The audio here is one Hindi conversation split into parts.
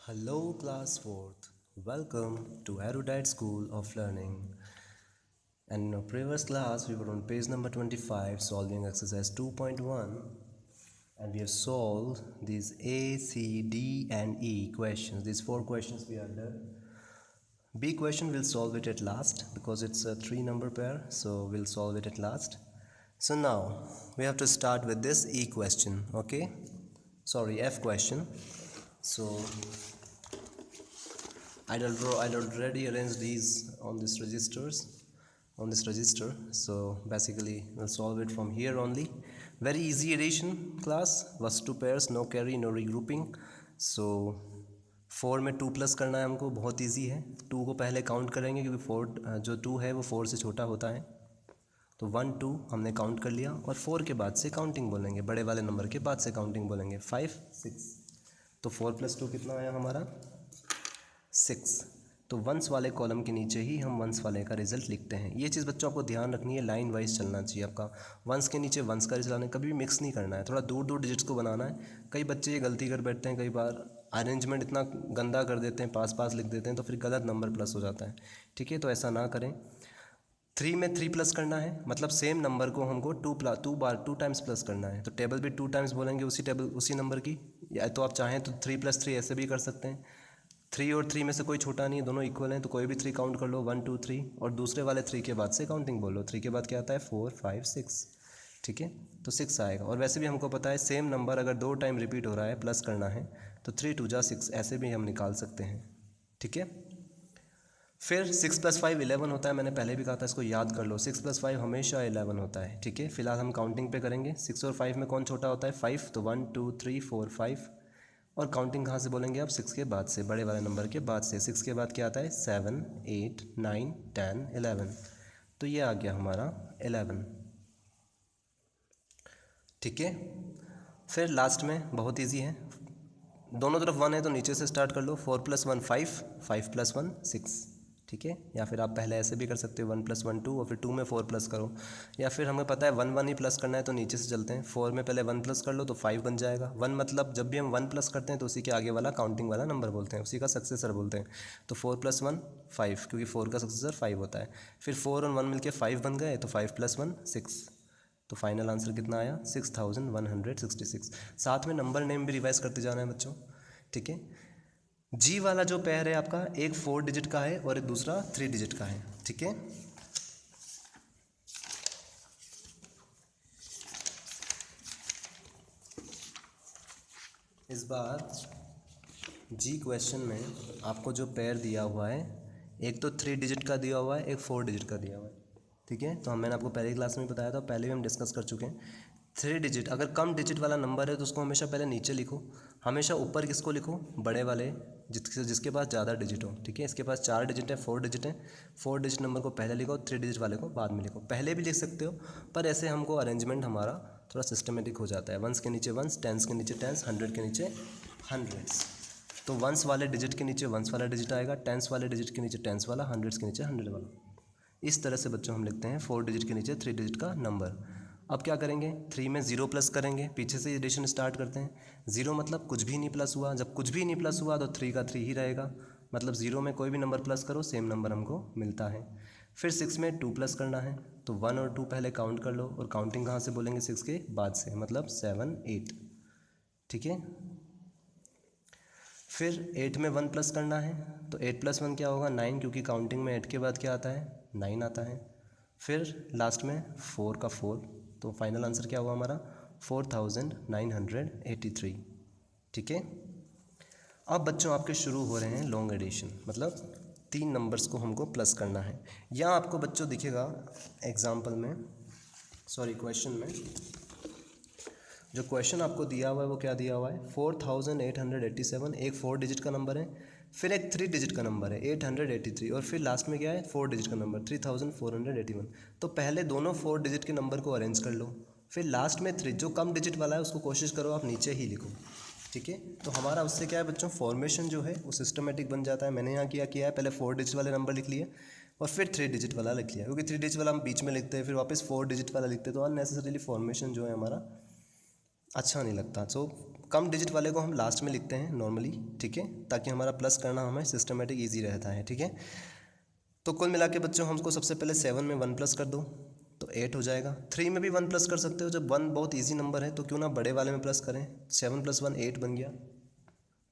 Hello, class 4th. Welcome to Erudite School of Learning. And in our previous class, we were on page number 25, solving exercise 2.1, and we have solved these A, C, D, and E questions. These 4 questions we are done. B question we'll solve it at last because it's a 3-number pair, so we'll solve it at last. So now we have to start with this E question, okay? Sorry, F question. So I'd already arranged these on this register. So basically we'll solve it from here only. Very easy addition class, first 2 pairs, no carry, no regrouping. So 4 में 2 प्लस करना है हमको, बहुत इजी है. 2 को पहले काउंट करेंगे क्योंकि 4 जो 2 है वो 4 से छोटा होता है. तो 1 2 हमने काउंट कर लिया और 4 के बाद से काउंटिंग बोलेंगे, बड़े वाले नंबर के बाद से काउंटिंग बोलेंगे. 5 6, तो 4 + 2 कितना आया हमारा 6. तो वंस वाले कॉलम के नीचे ही हम वंस वाले का रिजल्ट लिखते हैं. ये चीज़ बच्चों आपको ध्यान रखनी है, लाइन वाइज चलना चाहिए आपका. वंस के नीचे वंस का रिजल्ट आने, कभी भी मिक्स नहीं करना है, थोड़ा दूर दूर डिजिट्स को बनाना है. कई बच्चे ये गलती कर बैठते हैं, कई बार अरेंजमेंट इतना गंदा कर देते हैं, पास पास लिख देते हैं, तो फिर गलत नंबर प्लस हो जाता है. ठीक है, तो ऐसा ना करें. 3 में 3 प्लस करना है, मतलब सेम नंबर को हमको 2 टाइम्स प्लस करना है. तो टेबल भी 2 टाइम्स बोलेंगे उसी नंबर की, या तो आप चाहें तो 3 + 3 ऐसे भी कर सकते हैं. 3 और 3 में से कोई छोटा नहीं है, दोनों इक्वल हैं, तो कोई भी 3 काउंट कर लो, 1 2 3, और दूसरे वाले 3 के बाद से काउंटिंग बोलो. 3 के बाद क्या आता है 4 5 6. ठीक है, तो 6 आएगा. और वैसे भी हमको पता है सेम नंबर अगर 2 टाइम रिपीट हो रहा है, प्लस करना है, तो 3 2 जा 6 ऐसे भी हम निकाल सकते हैं. ठीक है, फिर 6 + 5 11 होता है. मैंने पहले भी कहा था, इसको याद कर लो. 6 + 5 हमेशा 11 होता है. ठीक है, फिलहाल हम काउंटिंग पे करेंगे. 6 और 5 में कौन छोटा होता है 5, तो 1 2 3 4 5. और काउंटिंग कहाँ से बोलेंगे आप 6 के बाद से, बड़े वाले नंबर के बाद से. 6 के बाद क्या आता है 7 8 9 10 11. तो ये आ गया हमारा 11. ठीक है, फिर लास्ट में बहुत इजी है, दोनों तरफ 1 है तो नीचे से स्टार्ट कर लो. 4 + 1 5, 5 + 1 6. ठीक है, या फिर आप पहले ऐसे भी कर सकते हो, 1 + 1 2 और फिर 2 में 4 प्लस करो. या फिर हमें पता है 1 1 ही प्लस करना है, तो नीचे से चलते हैं. 4 में पहले 1 प्लस कर लो तो 5 बन जाएगा. 1 मतलब जब भी हम 1 प्लस करते हैं तो उसी के आगे वाला काउंटिंग वाला नंबर बोलते हैं, उसी का सक्सेसर बोलते हैं. तो 4 + 1 5, क्योंकि 4 का सक्सेसर 5 होता है. फिर 4 और 1 मिलके 5 बन गए, तो 5 + 1 6. तो फाइनल आंसर कितना आया 6166. साथ में नंबर नेम भी रिवाइज करते जाना है बच्चों. ठीक है, जी वाला जो पेयर है आपका, एक 4 डिजिट का है और एक दूसरा 3 डिजिट का है. ठीक है, इस बार जी क्वेश्चन में आपको जो पेयर दिया हुआ है, एक तो 3 डिजिट का दिया हुआ है, एक 4 डिजिट का दिया हुआ है. ठीक है, तो मैंने आपको पहले क्लास में बताया था, पहले भी हम डिस्कस कर चुके हैं. 3 डिजिट अगर कम डिजिट वाला नंबर है तो उसको हमेशा पहले नीचे लिखो, हमेशा ऊपर किसको लिखो, बड़े वाले जिसके पास ज़्यादा डिजिट हो. ठीक है, इसके पास 4 डिजिट है, 4 डिजिट है, 4 डिजिट नंबर को पहले लिखो, 3 डिजिट वाले को बाद में लिखो. पहले भी लिख सकते हो, पर ऐसे हमको अरेंजमेंट हमारा थोड़ा सिस्टमेटिक हो जाता है. वंस के नीचे वंस, टेंस के नीचे टेंस, 100 के नीचे हंड्रेड्स. तो वंस वाले डिजिट के नीचे वंस वाला डिजिट आएगा, टेंस वाले डिजिट के नीचे टेंस वाला, हंड्रेड्स के नीचे 100 वाला. इस तरह से बच्चों हम लिखते हैं 4 डिजिट के नीचे 3 डिजिट का नंबर. अब क्या करेंगे, 3 में 0 प्लस करेंगे, पीछे से एडिशन स्टार्ट करते हैं. 0 मतलब कुछ भी नहीं प्लस हुआ, जब कुछ भी नहीं प्लस हुआ तो 3 का 3 ही रहेगा, मतलब 0 में कोई भी नंबर प्लस करो सेम नंबर हमको मिलता है. फिर 6 में 2 प्लस करना है, तो 1 और 2 पहले काउंट कर लो, और काउंटिंग कहाँ से बोलेंगे 6 के बाद से, मतलब 7 8. ठीक है, फिर 8 में 1 प्लस करना है, तो 8 + 1 क्या होगा 9, क्योंकि काउंटिंग में 8 के बाद क्या आता है 9 आता है. फिर लास्ट में 4 का 4, तो फाइनल आंसर क्या हुआ हमारा 4983. ठीक है, अब बच्चों आपके शुरू हो रहे हैं लॉन्ग एडिशन, मतलब 3 नंबर्स को हमको प्लस करना है. यहाँ आपको बच्चों दिखेगा एग्जाम्पल में, सॉरी क्वेश्चन में, जो क्वेश्चन आपको दिया हुआ है वो क्या दिया हुआ है 4887. एक 4 डिजिट का नंबर है, फिर एक 3 डिजिट का नंबर है 883, और फिर लास्ट में क्या है 4 डिजिट का नंबर 3481. तो पहले दोनों 4 डिजिट के नंबर को अरेंज कर लो, फिर लास्ट में 3 जो कम डिजिट वाला है उसको कोशिश करो आप नीचे ही लिखो. ठीक है, तो हमारा उससे क्या है बच्चों, फॉर्मेशन जो है वो सिस्टमेटिक बन जाता है. मैंने यहाँ किया है, पहले 4 डिजिट वाले नंबर लिख लिए और फिर 3 डिजिट वाला लिख लिया, क्योंकि 3 डिजिट वाला हम बीच में लिखते हैं, फिर वापस 4 डिजिट वाला लिखते हैं, तो अननेसेसरीली फॉर्मेशन जो है हमारा अच्छा नहीं लगता। सो कम डिजिट वाले को हम लास्ट में लिखते हैं नॉर्मली, ठीक है, ताकि हमारा प्लस करना हमें सिस्टमेटिक ईजी रहता है, ठीक है। तो कुल मिला के बच्चों हमको सबसे पहले 7 में 1 प्लस कर दो तो 8 हो जाएगा। 3 में भी 1 प्लस कर सकते हो, जब 1 बहुत ईजी नंबर है तो क्यों ना बड़े वाले में प्लस करें। 7 + 1 8 बन गया।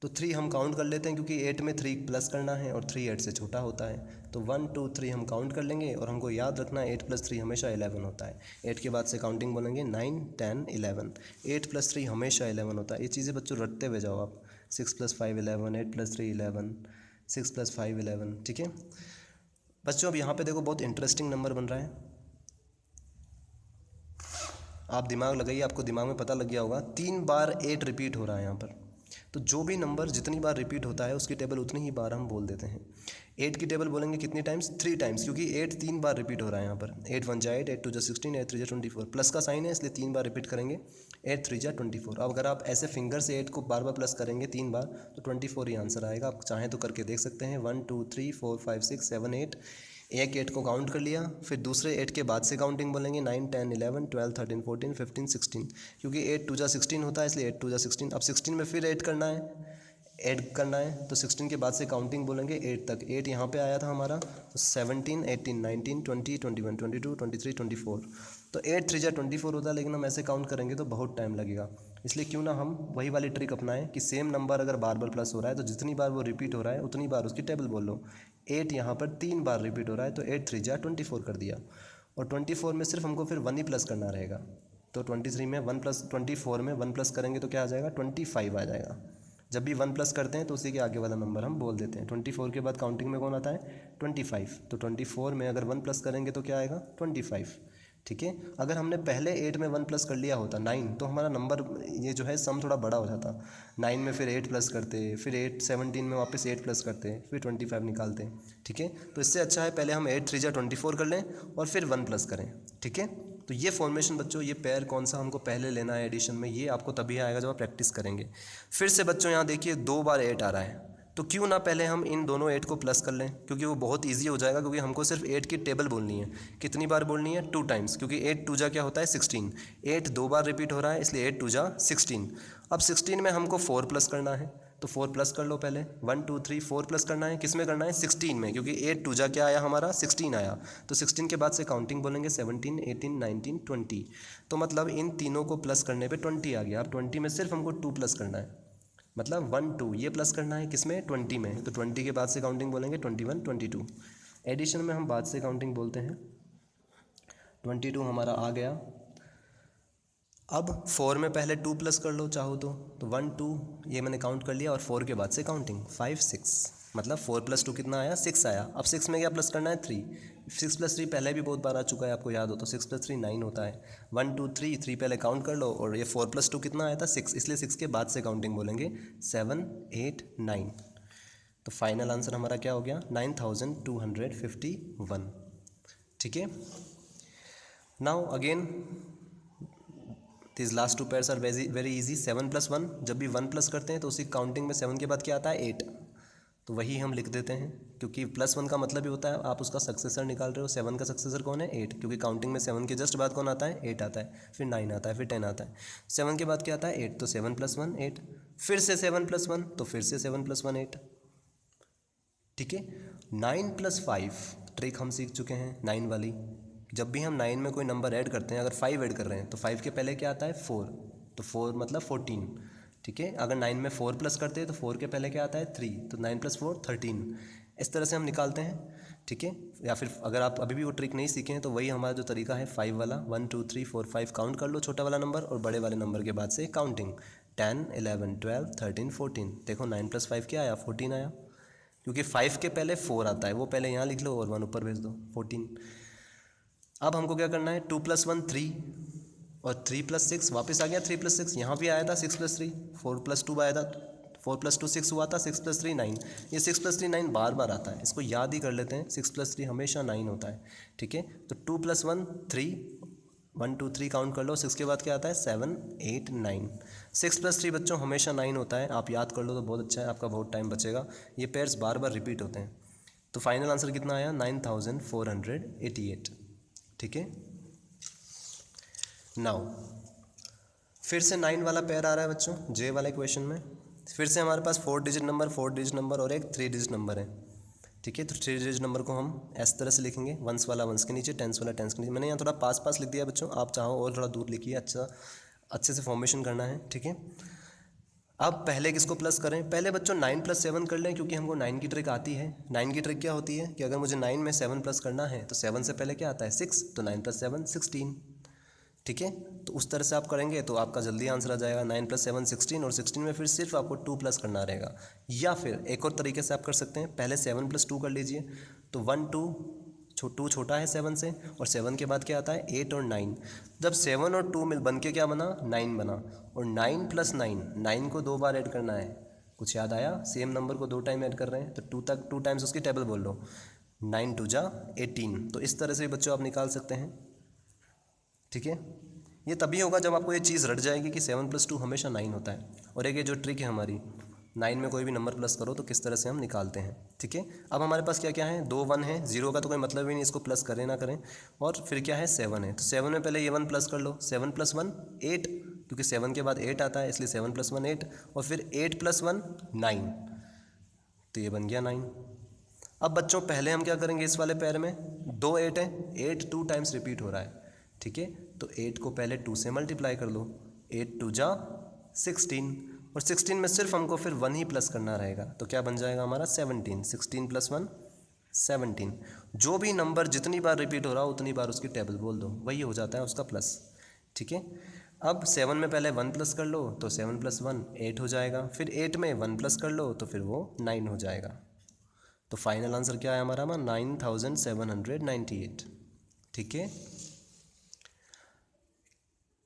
तो 3 हम काउंट कर लेते हैं क्योंकि 8 में 3 प्लस करना है और 3 8 से छोटा होता है, तो 1 2 3 हम काउंट कर लेंगे। और हमको याद रखना है 8 + 3 हमेशा 11 होता है। 8 के बाद से काउंटिंग बोलेंगे 9 10 11। 8 + 3 हमेशा 11 होता है। ये चीज़ें बच्चों रटते हुए जाओ आप। 6 + 5 11, 8 + 3 11, 6 + 5 11, ठीक है बच्चों। अब यहाँ पे देखो बहुत इंटरेस्टिंग नंबर बन रहा है। आप दिमाग लगाइए, आपको दिमाग में पता लग गया होगा 3 बार 8 रिपीट हो रहा है यहाँ पर। तो जो भी नंबर जितनी बार रिपीट होता है उसकी टेबल उतनी ही बार हम बोल देते हैं। 8 की टेबल बोलेंगे कितनी टाइम्स, 3 टाइम्स, क्योंकि 8 3 बार रिपीट हो रहा है यहाँ पर। 8 1 जा 8, 8 2 जा 16, 8 3 जा 24। प्लस का साइन है इसलिए 3 बार रिपीट करेंगे। 8 3 जा 24। अब अगर आप ऐसे फिंगर से 8 को बार बार प्लस करेंगे 3 बार तो 24 ही आंसर आएगा। आप चाहें तो करके देख सकते हैं। 1 2 3 4 5 6 7 8। एक 8 को काउंट कर लिया, फिर दूसरे 8 के बाद से काउंटिंग बोलेंगे 9 10 11 12 13 14 15 16, क्योंकि 8 2 जा 16 होता है इसलिए 8 2 जा 16। अब 16 में फिर 8 करना है, ऐड करना है, तो 16 के बाद से काउंटिंग बोलेंगे 8 तक। 8 यहाँ पे आया था हमारा, तो 17 18 19 20 21 22 23 24। तो 8 3 जा 24 होता है, लेकिन हम ऐसे काउंट करेंगे तो बहुत टाइम लगेगा। इसलिए क्यों ना हम वही वाली ट्रिक अपनाएं कि सेम नंबर अगर बार बार प्लस हो रहा है तो जितनी बार वो रिपीट हो रहा है उतनी बार उसकी टेबल बोल लो। 8 यहाँ पर 3 बार रिपीट हो रहा है तो 8 3 जा 24 कर दिया, और 24 में सिर्फ हमको फिर 1 ही प्लस करना रहेगा। तो 23 में 1 प्लस 24 में 1 प्लस करेंगे तो क्या आ जाएगा, 25 आ जाएगा। जब भी 1 प्लस करते हैं तो उसी के आगे वाला नंबर हम बोल देते हैं। 24 के बाद काउंटिंग में कौन आता है, 25। तो 24 में अगर 1 प्लस करेंगे तो क्या आएगा, 25, ठीक है। अगर हमने पहले 8 में 1 प्लस कर लिया होता 9, तो हमारा नंबर ये जो है सम थोड़ा बड़ा हो जाता। 9 में फिर 8 प्लस करते, फिर 17 में वापस 8 प्लस करते, फिर 25 निकालते, ठीक है। तो इससे अच्छा है पहले हम 8 3 जा 24 कर लें और फिर 1 प्लस करें, ठीक है। तो ये फॉर्मेशन बच्चों, ये पेयर कौन सा हमको पहले लेना है एडिशन में, ये आपको तभी आएगा जब आप प्रैक्टिस करेंगे। फिर से बच्चों यहाँ देखिए 2 बार 8 आ रहा है, तो क्यों ना पहले हम इन दोनों 8 को प्लस कर लें, क्योंकि वो बहुत इजी हो जाएगा। क्योंकि हमको सिर्फ 8 की टेबल बोलनी है। कितनी बार बोलनी है, 2 टाइम्स, क्योंकि 8 2 जा क्या होता है 16। 8 2 बार रिपीट हो रहा है इसलिए 8 2 जा 16। अब 16 में हमको 4 प्लस करना है, तो 4 प्लस कर लो पहले। 1 2 3 4 प्लस करना है, किस में करना है, 16 में, क्योंकि 8 2 जा क्या आया हमारा 16 आया। तो 16 के बाद से काउंटिंग बोलेंगे 17 18 19 20। तो मतलब इन तीनों को प्लस करने पे 20 आ गया। अब 20 में सिर्फ हमको 2 प्लस करना है, मतलब 1 2 ये प्लस करना है किसमें, 20 में। तो 20 के बाद से काउंटिंग बोलेंगे 21 22। एडिशन में हम बाद से काउंटिंग बोलते हैं। 22 हमारा आ गया। अब 4 में पहले 2 प्लस कर लो चाहो तो 1 2 ये मैंने काउंट कर लिया, और 4 के बाद से काउंटिंग 5 6, मतलब 4 + 2 कितना आया, 6 आया। अब 6 में क्या प्लस करना है, 3। 6 + 3 पहले भी बहुत बार आ चुका है, आपको याद हो तो 6 + 3 9 होता है। 1 2 3 3 पहले काउंट कर लो, और ये 4 + 2 कितना आया था 6, इसलिए 6 के बाद से काउंटिंग बोलेंगे 7 8 9। तो फाइनल आंसर हमारा क्या हो गया, 9251, ठीक है। Now again this last 2 pairs are very easy. 7 + 1, जब भी 1 प्लस करते हैं तो उसी काउंटिंग में 7 के बाद क्या आता है 8, तो वही हम लिख देते हैं, क्योंकि +1 का मतलब ही होता है आप उसका सक्सेसर निकाल रहे हो। 7 का सक्सेसर कौन है, 8, क्योंकि काउंटिंग में 7 के जस्ट बाद कौन आता है, 8 आता है, फिर 9 आता है, फिर 10 आता है। 7 के बाद क्या आता है 8, तो 7 + 1 8, फिर से 7 + 1, तो फिर से 7 + 1 8, ठीक है। 9 + 5 ट्रिक हम सीख चुके हैं, 9 वाली। जब भी हम 9 में कोई नंबर ऐड करते हैं, अगर 5 ऐड कर रहे हैं तो 5 के पहले क्या आता है 4, तो 4 मतलब 14, ठीक है। अगर 9 में 4 प्लस करते हैं तो 4 के पहले क्या आता है 3, तो 9 + 4 13। इस तरह से हम निकालते हैं, ठीक है। या फिर अगर आप अभी भी वो ट्रिक नहीं सीखे हैं तो वही हमारा जो तरीका है 5 वाला, 1 2 3 4 5 काउंट कर लो छोटा वाला नंबर, और बड़े वाले नंबर के बाद से काउंटिंग 10 11 12 13 14। देखो 9 + 5 क्या आया 14 आया, क्योंकि 5 के पहले 4 आता है, वो पहले यहाँ लिख लो और 1 ऊपर भेज दो 14। अब हमको क्या करना है, 2 + 1 3, और 3 + 6 वापस आ गया, 3 + 6 यहाँ भी आया था, 6 + 3 4 + 2 आया था, 4 + 2 6 हुआ था, 6 + 3 9। ये 6 + 3 9 बार बार आता है, इसको याद ही कर लेते हैं। 6 + 3 हमेशा 9 होता है, ठीक है। तो 2 + 1 3, 1 2 3 काउंट कर लो, 6 के बाद क्या आता है 7 8 9। 6 + 3 बच्चों हमेशा 9 होता है, आप याद कर लो तो बहुत अच्छा है, आपका बहुत टाइम बचेगा। ये पेयर्स बार बार रिपीट होते हैं। तो फाइनल आंसर कितना आया 9488, ठीक है। नाउ फिर से 9 वाला पेयर आ रहा है बच्चों जे वाले क्वेश्चन में। फिर से हमारे पास 4 डिजिट नंबर और एक 3 डिजिट नंबर है, ठीक है। तो 3 डिजिट नंबर को हम इस तरह से लिखेंगे, वंस वाला वंस के नीचे, टेंस वाला टेंस के नीचे। मैंने यहाँ थोड़ा पास लिख दिया बच्चों, आप चाहो और थोड़ा दूर लिखिए, अच्छे से फॉर्मेशन करना है, ठीक है। अब पहले किसको प्लस करें? पहले बच्चों 9 + 7 कर लें, क्योंकि हमको 9 की ट्रिक आती है। 9 की ट्रिक क्या होती है कि अगर मुझे 9 में 7 प्लस करना है तो 7 से पहले क्या आता है 6, तो 9 + 7 16, ठीक है। तो उस तरह से आप करेंगे तो आपका जल्दी आंसर आ जाएगा। 9 + 7 16, और 16 में फिर सिर्फ आपको 2 प्लस करना रहेगा। या फिर एक और तरीके से आप कर सकते हैं, पहले 7 + 2 कर लीजिए, तो 1 2 2 छोटा है 7 से, और 7 के बाद क्या आता है 8 और 9। जब 7 और 2 मिल बन के क्या बना 9 बना, और 9 + 9, 9 को 2 बार ऐड करना है। कुछ याद आया? सेम नंबर को 2 टाइम ऐड कर रहे हैं, तो 2 टाइम्स उसकी टेबल बोल लो, 9 2 जा 18। तो इस तरह से बच्चों आप निकाल सकते हैं, ठीक है। ये तभी होगा जब आपको ये चीज़ रट जाएगी कि 7 + 2 हमेशा 9 होता है। और एक ये जो ट्रिक है हमारी, 9 में कोई भी नंबर प्लस करो तो किस तरह से हम निकालते हैं, ठीक है। अब हमारे पास क्या क्या है, 2 1 है, 0 का तो कोई मतलब ही नहीं, इसको प्लस करें ना करें। और फिर क्या है 7 है, तो 7 में पहले ये 1 प्लस कर लो, 7 + 1 8, क्योंकि 7 के बाद 8 आता है, इसलिए 7 + 1 8, और फिर 8 + 1 9, तो ये बन गया 9। अब बच्चों पहले हम क्या करेंगे, इस वाले पैर में 2 8 है, 8 2 टाइम्स रिपीट हो रहा है, ठीक है। तो 8 को पहले 2 से मल्टीप्लाई कर लो, 8 2 जा 16, और 16 में सिर्फ हमको फिर 1 ही प्लस करना रहेगा, तो क्या बन जाएगा हमारा 17। 16 + 1 17। जो भी नंबर जितनी बार रिपीट हो रहा हो उतनी बार उसकी टेबल बोल दो, वही हो जाता है उसका प्लस, ठीक है। अब 7 में पहले 1 प्लस कर लो, तो 7 + 1 8 हो जाएगा, फिर 8 में 1 प्लस कर लो तो फिर वो 9 हो जाएगा। तो फाइनल आंसर क्या है हमारा 9798, ठीक है।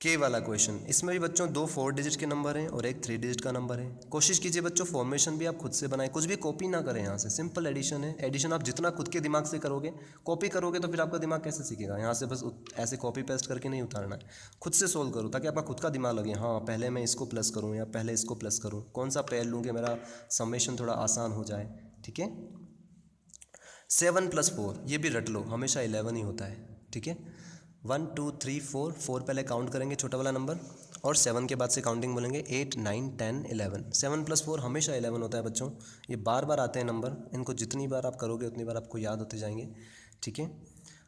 के वाला क्वेश्चन, इसमें भी बच्चों 2 4 डिजिट के नंबर हैं और एक 3 डिजिट का नंबर है। कोशिश कीजिए बच्चों फॉर्मेशन भी आप खुद से बनाएं, कुछ भी कॉपी ना करें। यहाँ से सिंपल एडिशन है, एडिशन आप जितना खुद के दिमाग से करोगे, कॉपी करोगे तो फिर आपका दिमाग कैसे सीखेगा? यहाँ से बस ऐसे कॉपी पेस्ट करके नहीं उतारना है, खुद से सोल्व करो ताकि आपका खुद का दिमाग लगे, हाँ पहले मैं इसको प्लस करूँ या पहले इसको प्लस करूँ, कौन सा पेयर लूँ कि मेरा समेशन थोड़ा आसान हो जाए, ठीक है। 7 + 4 ये भी रट लो, हमेशा 11 ही होता है, ठीक है। 1 2 3 4, 4 पहले काउंट करेंगे छोटा वाला नंबर, और 7 के बाद से काउंटिंग बोलेंगे 8 9 10 11। 7 + 4 हमेशा 11 होता है बच्चों, ये बार बार आते हैं नंबर, इनको जितनी बार आप करोगे उतनी बार आपको याद होते जाएंगे, ठीक है।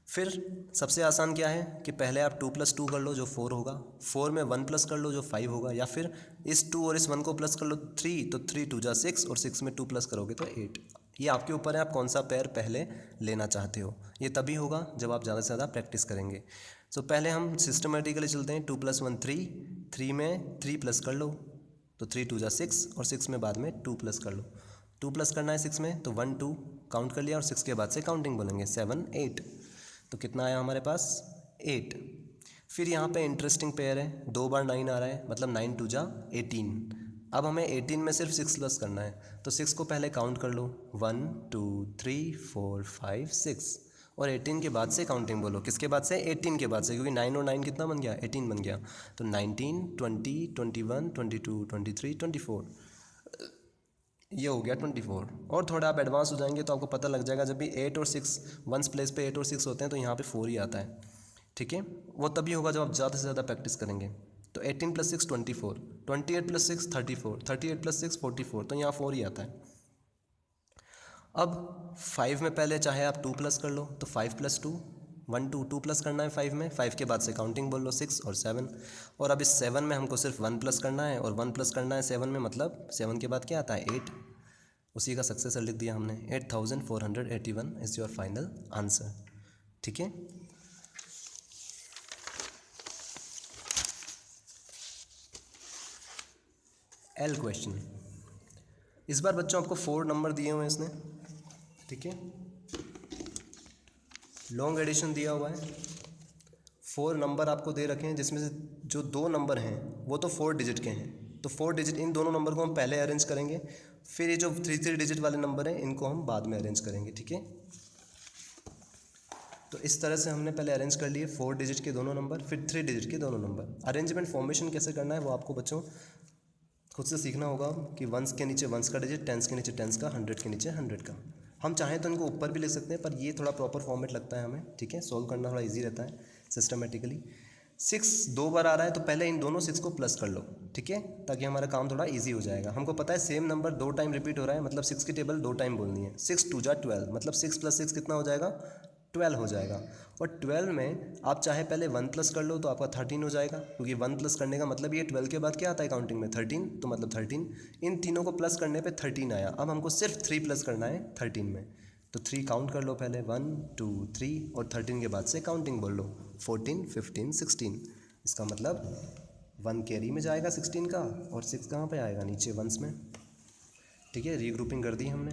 फिर सबसे आसान क्या है कि पहले आप 2 + 2 कर लो जो 4 होगा, 4 में 1 प्लस कर लो जो 5 होगा, या फिर इस 2 और इस 1 को प्लस कर लो 3, तो 3 2 जा 6, और 6 में 2 प्लस करोगे तो 8। ये आपके ऊपर है, आप कौन सा पेयर पहले लेना चाहते हो। ये तभी होगा जब आप ज़्यादा से ज़्यादा प्रैक्टिस करेंगे। सो पहले हम सिस्टमेटिकली चलते हैं। 2 + 1 3, 3 में 3 प्लस कर लो, तो 3 2 जा 6, और 6 में बाद में 2 प्लस कर लो। 2 प्लस करना है 6 में, तो 1 2 काउंट कर लिया, और 6 के बाद से काउंटिंग बोलेंगे 7 8, तो कितना आया हमारे पास 8। फिर यहाँ पे इंटरेस्टिंग पेयर है, 2 बार 9 आ रहा है, मतलब 9 2 जा 18। अब हमें 18 में सिर्फ 6 प्लस करना है, तो 6 को पहले काउंट कर लो, 1 2 3 4 5 6, और 18 के बाद से काउंटिंग बोलो, किसके बाद से 18 के बाद से, क्योंकि 9 और 9 कितना बन गया 18 बन गया, तो 19 20 21 22 23 24, ये हो गया 24। और थोड़ा आप एडवांस हो जाएंगे तो आपको पता लग जाएगा, जब भी 8 और 6 वंस प्लेस पे 8 और 6 होते हैं तो यहाँ पे 4 ही आता है, ठीक है। वो तभी होगा जब आप ज़्यादा से ज़्यादा प्रैक्टिस करेंगे। तो 18 + 6 24, 28 + 6 34, 38 + 6 44, तो यहाँ 4 ही आता है। अब 5 में पहले चाहे आप 2 प्लस कर लो, तो 5 + 2 1 2 2 प्लस करना है 5 में, 5 के बाद से काउंटिंग बोल लो 6 और 7, और अब इस 7 में हमको सिर्फ 1 प्लस करना है, और 1 प्लस करना है 7 में, मतलब 7 के बाद क्या आता है 8, उसी का सक्सेसर लिख दिया हमने। 8481 इज़ योर फाइनल आंसर, ठीक है। एल क्वेश्चन, इस बार बच्चों आपको 4 नंबर दिए हुए हैं इसने, ठीक है। लॉन्ग एडिशन दिया हुआ है, 4 नंबर आपको दे रखे हैं, जिसमें से जो 2 नंबर हैं वो तो 4 डिजिट के हैं, तो 4 डिजिट इन दोनों नंबर को हम पहले अरेंज करेंगे, फिर ये जो 3 3 डिजिट वाले नंबर हैं इनको हम बाद में अरेंज करेंगे, ठीक है। तो इस तरह से हमने पहले अरेंज कर लिए 4 डिजिट के दोनों नंबर, फिर 3 डिजिट के दोनों नंबर। अरेंजमेंट फॉर्मेशन कैसे करना है वो आपको बच्चों खुद से सीखना होगा, कि वंस के नीचे वंस का डिजिट, टेंस के नीचे टेंस का, 100 के नीचे 100 का। हम चाहें तो इनको ऊपर भी लिख सकते हैं, पर ये थोड़ा प्रॉपर फॉर्मेट लगता है हमें, ठीक है। सॉल्व करना थोड़ा ईजी रहता है सिस्टमेटिकली। 6 2 बार आ रहा है तो पहले इन दोनों 6 को प्लस कर लो, ठीक है, ताकि हमारा काम थोड़ा इजी हो जाएगा। हमको पता है सेम नंबर 2 टाइम रिपीट हो रहा है, मतलब 6 की टेबल 2 टाइम बोलनी है। 6 2 जा 12, मतलब 6 + 6 कितना हो जाएगा, 12 हो जाएगा। और 12 में आप चाहे पहले 1 प्लस कर लो तो आपका 13 हो जाएगा, क्योंकि 1 प्लस करने का मतलब ये 12 के बाद क्या आता है काउंटिंग में, 13, तो मतलब 13। इन तीनों को प्लस करने पे 13 आया। अब हमको सिर्फ 3 प्लस करना है 13 में, तो 3 काउंट कर लो पहले, 1 2 3, और 13 के बाद से काउंटिंग बोल लो, 14 15 16। इसका मतलब 1 कैरी में जाएगा 16 का, और 6 कहाँ पे आएगा, नीचे वंस में, ठीक है। रीग्रुपिंग कर दी हमने।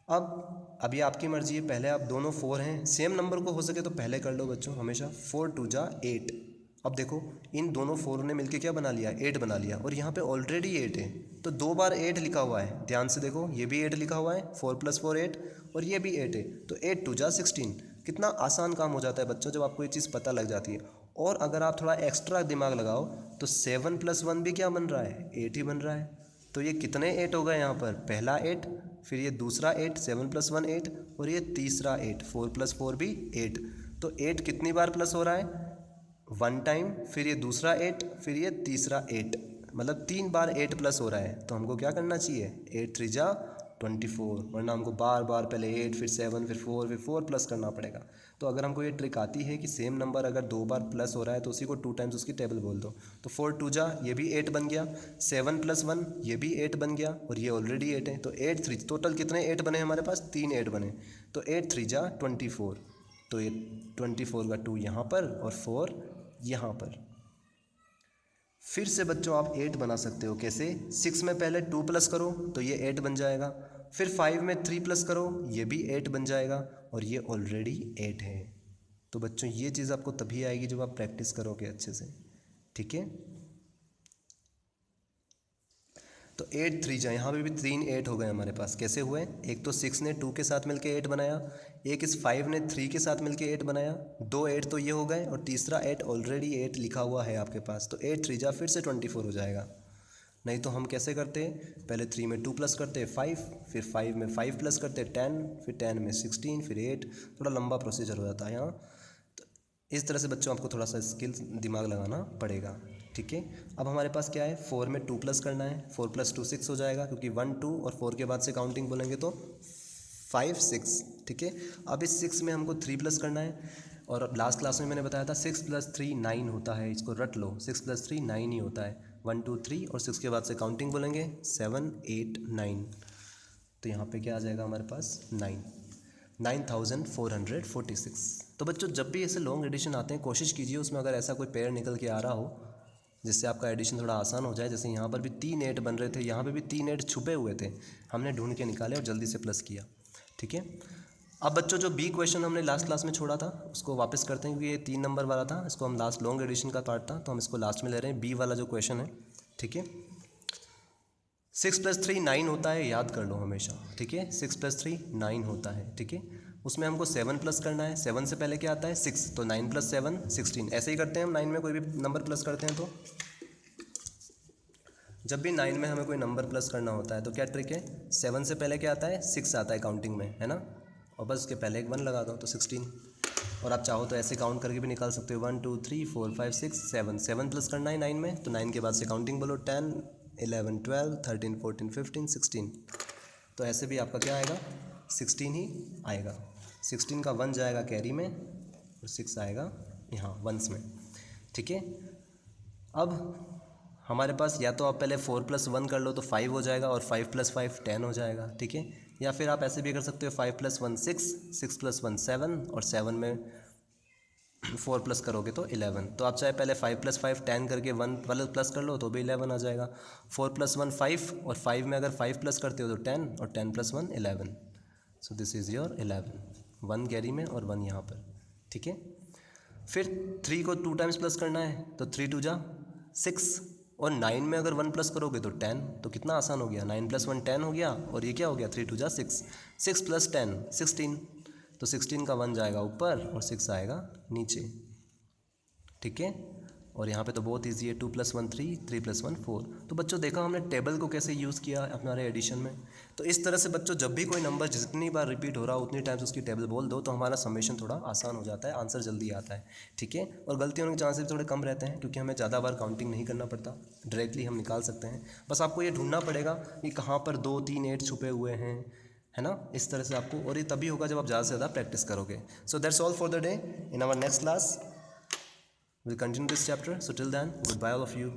अब अभी आपकी मर्जी है, पहले आप दोनों 4 हैं, सेम नंबर को हो सके तो पहले कर लो बच्चों हमेशा। 4 2 जा 8। अब देखो इन दोनों 4 ने मिलके क्या बना लिया, 8 बना लिया, और यहाँ पे ऑलरेडी 8 है, तो 2 बार 8 लिखा हुआ है, ध्यान से देखो, ये भी 8 लिखा हुआ है, 4 + 4 8, और ये भी 8 है, तो 8 2 जा 16। कितना आसान काम हो जाता है बच्चों जब आपको ये चीज़ पता लग जाती है। और अगर आप थोड़ा एक्स्ट्रा दिमाग लगाओ तो 7 + 1 भी क्या बन रहा है, 8 ही बन रहा है। तो ये कितने 8 हो गए यहाँ पर, पहला 8, फिर ये दूसरा 8, 7 + 1 8, और ये तीसरा 8, 4 + 4 भी 8। तो 8 कितनी बार प्लस हो रहा है, 1 टाइम, फिर ये दूसरा 8, फिर ये तीसरा 8, मतलब 3 बार 8 प्लस हो रहा है। तो हमको क्या करना चाहिए, 8 3 जा 24, वरना हमको बार बार पहले 8 फिर 7 फिर 4 फिर 4 प्लस करना पड़ेगा। तो अगर हमको ये ट्रिक आती है कि सेम नंबर अगर 2 बार प्लस हो रहा है तो उसी को 2 टाइम्स उसकी टेबल बोल दो। तो 4 2 जा, ये भी 8 बन गया, 7 + 1 ये भी 8 बन गया, और ये ऑलरेडी 8 है, तो 8 3, टोटल कितने 8 बने हमारे पास, 3 8 बने। तो 8 3 जा 24, तो ये 24 का 2 यहाँ पर और 4 यहाँ पर। फिर से बच्चों आप 8 बना सकते हो, कैसे, 6 में पहले 2 प्लस करो तो ये 8 बन जाएगा, फिर 5 में 3 प्लस करो ये भी 8 बन जाएगा, और ये ऑलरेडी 8 है। तो बच्चों ये चीज़ आपको तभी आएगी जब आप प्रैक्टिस करोगे अच्छे से, ठीक है। तो 8 3 जा, यहाँ पे भी 3 8 हो गए हमारे पास, कैसे हुए, एक तो 6 ने 2 के साथ मिलके 8 बनाया, एक इस 5 ने 3 के साथ मिलके 8 बनाया, 2 8 तो ये हो गए, और तीसरा 8 ऑलरेडी 8 लिखा हुआ है आपके पास, तो 8 3 जा फिर से 24 हो जाएगा। नहीं तो हम कैसे करते, पहले 3 में 2 प्लस करते 5, फिर 5 में 5 प्लस करते 10, फिर 10 में 16, फिर 8, थोड़ा लंबा प्रोसीजर हो जाता है यहाँ। तो इस तरह से बच्चों आपको थोड़ा सा स्किल दिमाग लगाना पड़ेगा, ठीक है। अब हमारे पास क्या है, 4 में 2 प्लस करना है, 4 + 2 6 हो जाएगा, क्योंकि 1 2 और 4 के बाद से काउंटिंग बोलेंगे तो 5 6, ठीक है। अब इस 6 में हमको 3 प्लस करना है, और लास्ट क्लास में मैंने बताया था 6 + 3 9 होता है, इसको रट लो, 6 + 3 9 ही होता है। 1 2 3 और 6 के बाद से काउंटिंग बोलेंगे 7 8 9, तो यहाँ पे क्या आ जाएगा हमारे पास 9446। तो बच्चों जब भी ऐसे लॉन्ग एडिशन आते हैं कोशिश कीजिए उसमें अगर ऐसा कोई पेयर निकल के आ रहा हो जिससे आपका एडिशन थोड़ा आसान हो जाए। जैसे यहाँ पर भी 3 8 बन रहे थे, यहाँ पे भी 3 8 छुपे हुए थे, हमने ढूंढ के निकाले और जल्दी से प्लस किया, ठीक है। अब बच्चों जो बी क्वेश्चन हमने लास्ट क्लास में छोड़ा था उसको वापस करते हैं, क्योंकि ये 3 नंबर वाला था, इसको हम लास्ट लॉन्ग एडिशन का पार्ट था तो हम इसको लास्ट में ले रहे हैं। बी वाला जो क्वेश्चन है, ठीक है, 6 + 3 9 होता है, याद कर लो हमेशा, ठीक है। 6 + 3 9 होता है, ठीक है। उसमें हमको 7 प्लस करना है, 7 से पहले क्या आता है 6, तो 9 + 7 16, ऐसे ही करते हैं हम 9 में कोई भी नंबर प्लस करते हैं। तो जब भी 9 में हमें कोई नंबर प्लस करना होता है तो क्या ट्रिक है, 7 से पहले क्या आता है 6 आता है काउंटिंग में, है ना, और बस उसके पहले एक 1 लगा दो तो 16। और आप चाहो तो ऐसे काउंट करके भी निकाल सकते हो, 1 2 3 4 5 6 7, 7 प्लस करना है 9 में, तो 9 के बाद से काउंटिंग बोलो 10 11 12 13 14 15 16, तो ऐसे भी आपका क्या आएगा 16 ही आएगा। 16 का 1 जाएगा कैरी में और 6 आएगा यहाँ वंस में, ठीक है। अब हमारे पास या तो आप पहले 4 + 1 कर लो तो 5 हो जाएगा, और 5 + 5 10 हो जाएगा, ठीक है। या फिर आप ऐसे भी कर सकते हो 5 + 1 6, 6 + 1 7, और 7 में 4 प्लस करोगे तो 11। तो आप चाहे पहले 5 + 5 10 करके 1 वाले प्लस कर लो तो भी 11 आ जाएगा। 4 + 1 5, और 5 में अगर 5 प्लस करते हो तो 10, और 10 + 1 11। So this is your 11, 1 carry में और 1 यहाँ पर, ठीक है। फिर 3 को 2 टाइम्स प्लस करना है तो 3 2 जा 6, और 9 में अगर 1 प्लस करोगे तो 10, तो कितना आसान हो गया, 9 + 1 10 हो गया, और ये क्या हो गया 3 2 जा 6, 6 + 10 16, तो 16 का 1 जाएगा ऊपर और 6 आएगा नीचे, ठीक है। और यहाँ पे तो बहुत इजी है, 2 + 1 3, 3 + 1 4। तो बच्चों देखा हमने टेबल को कैसे यूज़ किया हमारे एडिशन में। तो इस तरह से बच्चों जब भी कोई नंबर जितनी बार रिपीट हो रहा हो उतनी टाइम्स उसकी टेबल बोल दो तो हमारा समेशन थोड़ा आसान हो जाता है, आंसर जल्दी आता है, ठीक है। और गलती होने के चांसेस थोड़े कम रहते हैं क्योंकि हमें ज़्यादा बार काउंटिंग नहीं करना पड़ता, डायरेक्टली हम निकाल सकते हैं। बस आपको ये ढूंढना पड़ेगा कि कहाँ पर 2 3 8 छुपे हुए हैं, है ना। इस तरह से आपको, और ये तभी होगा जब आप ज़्यादा से ज़्यादा प्रैक्टिस करोगे। So that's all for the day. In our next class we'll continue this chapter. So till then, goodbye all of you.